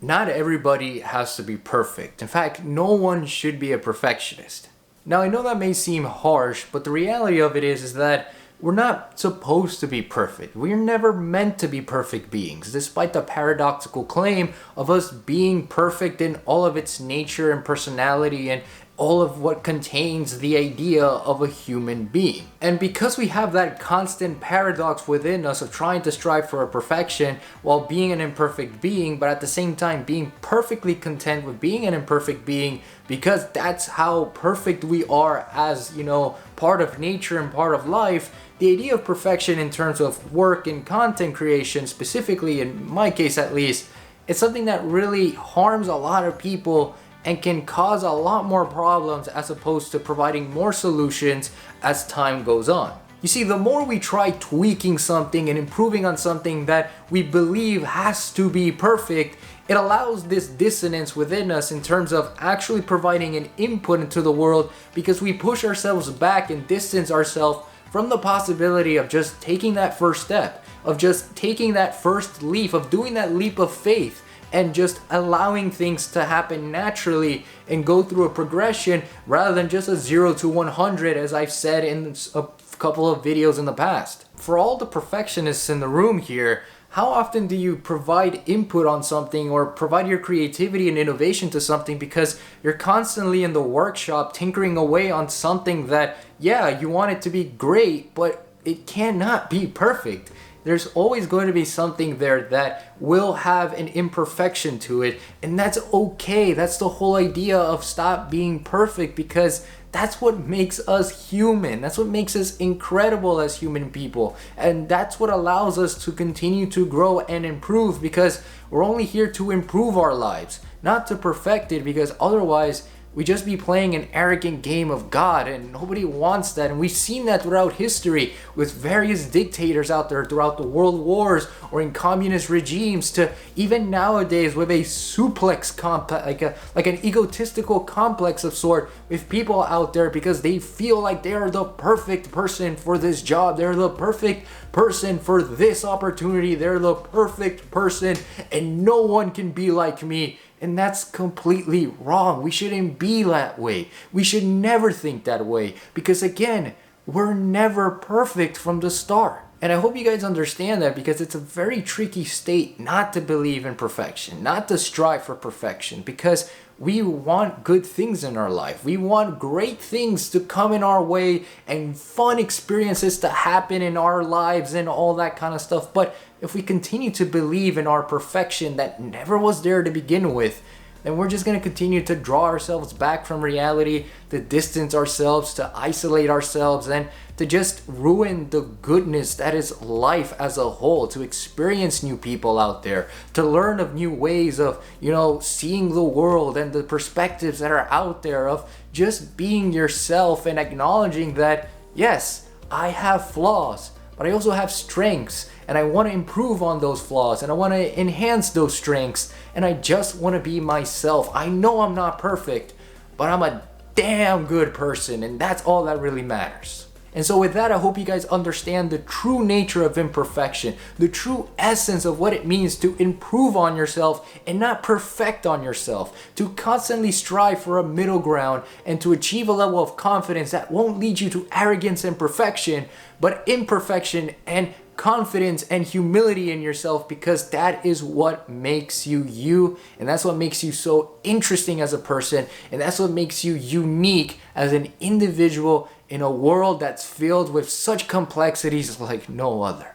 not everybody has to be perfect. In fact, no one should be a perfectionist. Now, I know that may seem harsh, but the reality of it is that we're not supposed to be perfect. We're never meant to be perfect beings, despite the paradoxical claim of us being perfect in all of its nature and personality and all of what contains the idea of a human being. And because we have that constant paradox within us of trying to strive for a perfection while being an imperfect being, but at the same time being perfectly content with being an imperfect being, because that's how perfect we are as, part of nature and part of life, the idea of perfection in terms of work and content creation, specifically in my case at least, it's something that really harms a lot of people and can cause a lot more problems as opposed to providing more solutions as time goes on. You see, the more we try tweaking something and improving on something that we believe has to be perfect, it allows this dissonance within us in terms of actually providing an input into the world, because we push ourselves back and distance ourselves from the possibility of just taking that first step, of just taking that first leap, of doing that leap of faith, and just allowing things to happen naturally and go through a progression rather than just a 0 to 100, as I've said in a couple of videos in the past. For all the perfectionists in the room here, how often do you provide input on something or provide your creativity and innovation to something because you're constantly in the workshop tinkering away on something that, you want it to be great, but it cannot be perfect. There's always going to be something there that will have an imperfection to it, and that's okay. That's the whole idea of stop being perfect, because that's what makes us human. That's what makes us incredible as human people, and that's what allows us to continue to grow and improve, because we're only here to improve our lives, not to perfect it, because otherwise we just be playing an arrogant game of God, and nobody wants that. And we've seen that throughout history with various dictators out there throughout the world wars or in communist regimes, to even nowadays with a suplex complex, like an egotistical complex of sort, with people out there because they feel like they are the perfect person for this job, they're the perfect person for this opportunity, they're the perfect person and no one can be like me. And that's completely wrong. We shouldn't be that way. We should never think that way, because again, we're never perfect from the start. And I hope you guys understand that, because it's a very tricky state not to believe in perfection, not to strive for perfection, because we want good things in our life. We want great things to come in our way and fun experiences to happen in our lives and all that kind of stuff. But if we continue to believe in our perfection that never was there to begin with, then we're just going to continue to draw ourselves back from reality, to distance ourselves, to isolate ourselves, and to just ruin the goodness that is life as a whole, to experience new people out there, to learn of new ways of, seeing the world and the perspectives that are out there, of just being yourself and acknowledging that, yes, I have flaws, but I also have strengths, and I want to improve on those flaws, and I want to enhance those strengths, and I just want to be myself. I know I'm not perfect, but I'm a damn good person, and that's all that really matters. And so with that, I hope you guys understand the true nature of imperfection, the true essence of what it means to improve on yourself and not perfect on yourself, to constantly strive for a middle ground and to achieve a level of confidence that won't lead you to arrogance and perfection, but imperfection and confidence and humility in yourself, because that is what makes you you, and that's what makes you so interesting as a person, and that's what makes you unique as an individual in a world that's filled with such complexities like no other.